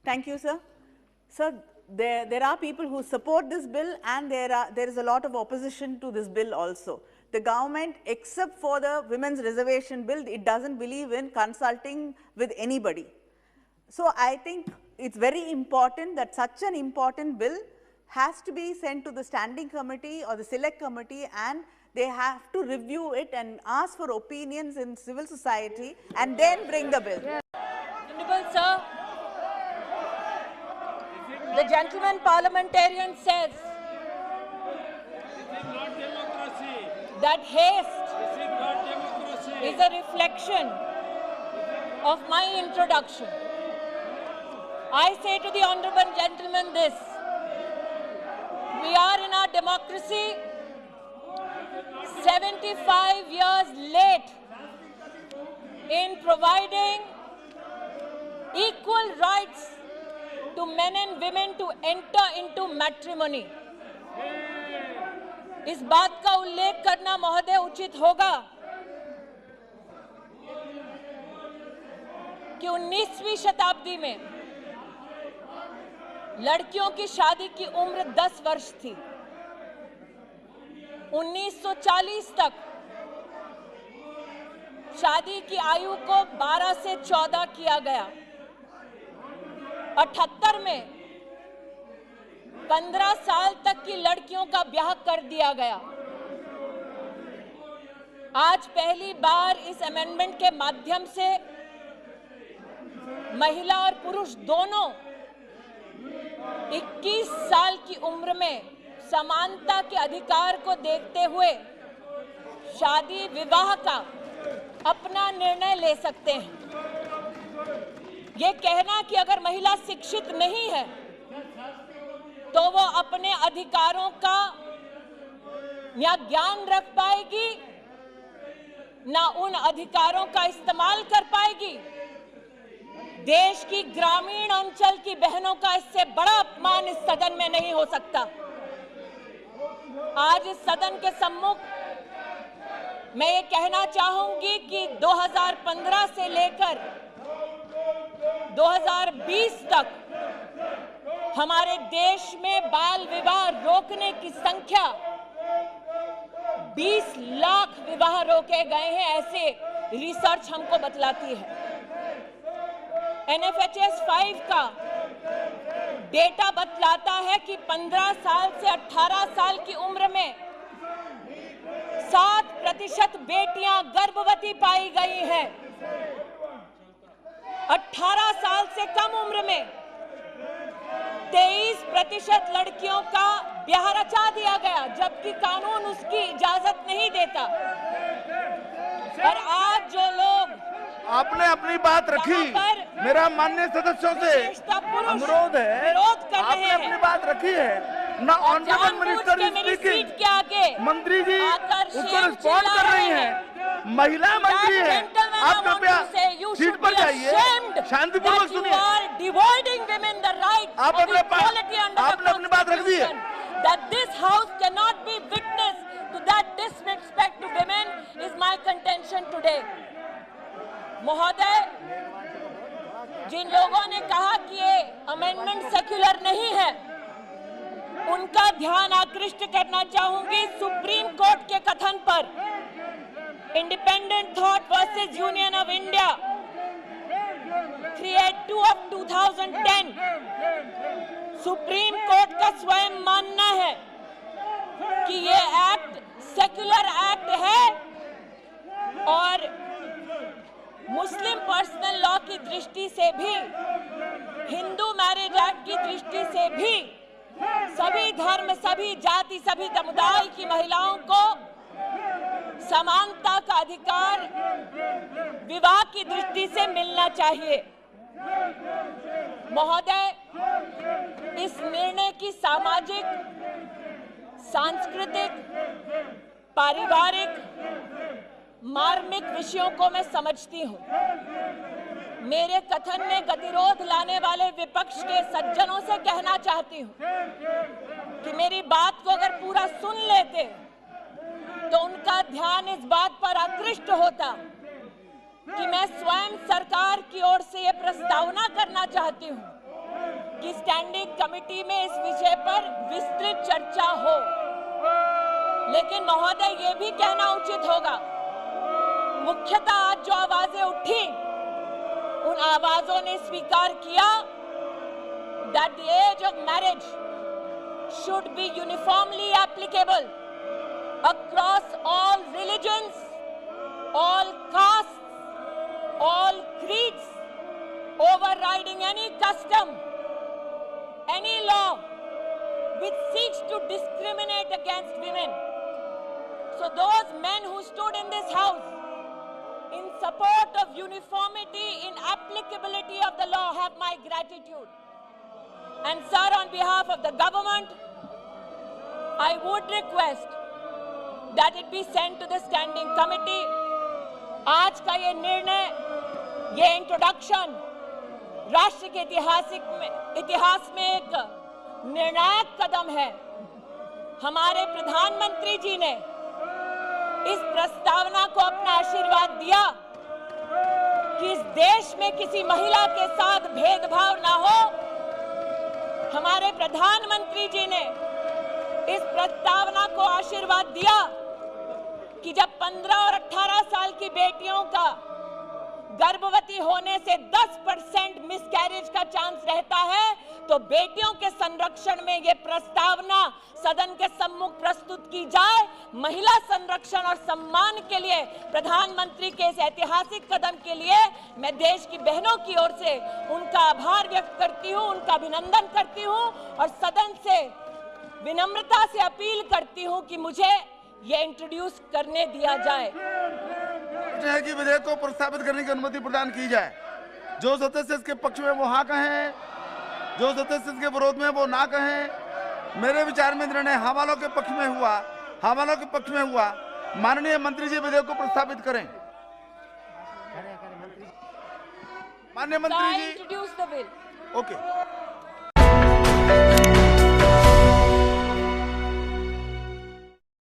Thank you, sir. Sir, there are people who support this bill, and there is a lot of opposition to this bill also. The government, except for the women's reservation bill, it doesn't believe in consulting with anybody. So I think it's very important that such an important bill has to be sent to the standing committee or the select committee, and they have to review it and ask for opinions in civil society and then bring the bill. Honorable Sir, the gentleman parliamentarian says that haste is a reflection of my introduction. I say to the honorable gentleman this: we are in our democracy 75 years late in providing equal rights to men and women to enter into matrimony. इस बात का उल्लेख करना महोदय उचित होगा कि 19वीं शताब्दी में लड़कियों की शादी की उम्र 10 वर्ष थी। 1940 तक शादी की आयु को 12 से 14 किया गया। 78 में 15 साल तक की लड़कियों का ब्याह कर दिया गया। आज पहली बार इस अमेंडमेंट के माध्यम से महिला और पुरुष दोनों 21 साल की उम्र में समानता के अधिकार को देखते हुए शादी विवाह का अपना निर्णय ले सकते हैं। ये कहना कि अगर महिला शिक्षित नहीं है तो वो अपने अधिकारों का ना ज्ञान रख पाएगी, ना उन अधिकारों का इस्तेमाल कर पाएगी, देश की ग्रामीण अंचल की बहनों का इससे बड़ा अपमान इस सदन में नहीं हो सकता। आज इस सदन के सम्मुख मैं ये कहना चाहूंगी कि 2015 से लेकर 2020 तक हमारे देश में बाल विवाह रोकने की संख्या 20 लाख विवाह रोके गए हैं, ऐसे रिसर्च हमको बतलाती है। NFHS 5 का डेटा बतलाता है कि 15 साल से 18 साल की उम्र में 7% बेटियां गर्भवती पाई गई हैं। 18 साल से कम उम्र में 23% लड़कियों का ब्याह रचा दिया गया, जबकि कानून उसकी इजाजत नहीं देता। और आज जो लोग आपने अपनी बात रखी, मेरा माननीय सदस्यों से अनुरोध है, आपने अपनी बात रखी है ना। ऑनरेबल मिनिस्टर स्पीकिंग, मंत्री जी उसको रिस्पॉन्ड कर रही हैं, महिला मंत्री है, आप कृपया सीट पर जाइए, शांतिपूर्वक सुनिए। आपने अपनी बात रख दी है। That this house cannot be witness to that disrespect to women is my contention today. महोदय, जिन लोगों ने कहा कि ये अमेंडमेंट सेक्युलर नहीं है, उनका ध्यान आकृष्ट करना चाहूंगी सुप्रीम कोर्ट के कथन पर। Independent thought versus union of India 382 of 2010, supreme court का स्वयं मानना है कि ये एक्ट सेक्युलर एक्ट है और मुस्लिम पर्सनल लॉ की दृष्टि से भी, हिंदू मैरिज एक्ट की दृष्टि से भी सभी धर्म, सभी जाति, सभी समुदाय की महिलाओं को समानता का अधिकार विवाह की दृष्टि से मिलना चाहिए। महोदय, इस निर्णय की सामाजिक, सांस्कृतिक, पारिवारिक, मार्मिक विषयों को मैं समझती हूं। मेरे कथन में गतिरोध लाने वाले विपक्ष के सज्जनों से कहना चाहती हूं कि मेरी बात को अगर पूरा सुन लेते तो उनका ध्यान इस बात पर आकृष्ट होता कि मैं स्वयं सरकार की ओर से ये प्रस्तावना करना चाहती हूं कि स्टैंडिंग कमेटी में इस विषय पर विस्तृत चर्चा हो। लेकिन महोदय, ये भी कहना उचित होगा, मुख्यतः आज जो आवाजें उठी, उन आवाजों ने स्वीकार किया that the age of marriage should be uniformly applicable across all religions, all castes, all creeds, overriding any custom, any law which seeks to discriminate against women. So those men who stood in this house in support of uniformity in applicability of the law have my gratitude. And sir, on behalf of the government, I would request that it be sent to the standing committee. आज का ये निर्णय, ये introduction राष्ट्र के इतिहास में एक निर्णायक कदम है। हमारे प्रधानमंत्री जी ने इस प्रस्तावना को अपना आशीर्वाद दिया कि इस देश में किसी महिला के साथ भेदभाव ना हो। हमारे प्रधानमंत्री जी ने इस प्रस्तावना को आशीर्वाद दिया कि जब 15 और 18 साल की बेटियों का गर्भवती होने से 10% मिसकैरेज का चांस रहता है, तो बेटियों के संरक्षण में ये प्रस्तावना सदन के सम्मुख प्रस्तुत की जाए। महिला संरक्षण और सम्मान के लिए प्रधानमंत्री के इस ऐतिहासिक कदम के लिए मैं देश की बहनों की ओर से उनका आभार व्यक्त करती हूं, उनका अभिनंदन करती हूं और सदन से विनम्रता से अपील करती हूं कि मुझे ये इंट्रोड्यूस करने दिया जाए। है कि विधेयक को प्रस्तावित करने की अनुमति प्रदान की जाए। जो सदस्य इसके पक्ष में वो हाँ कहें, जो सदस्य इसके विरोध में वो ना कहें। मेरे विचार में निर्णय हवालों के पक्ष में हुआ, हवालों के पक्ष में हुआ। माननीय मंत्री जी विधेयक को प्रस्तावित करें। माननीय मंत्री जी, इंट्रोड्यूस द बिल। ओके।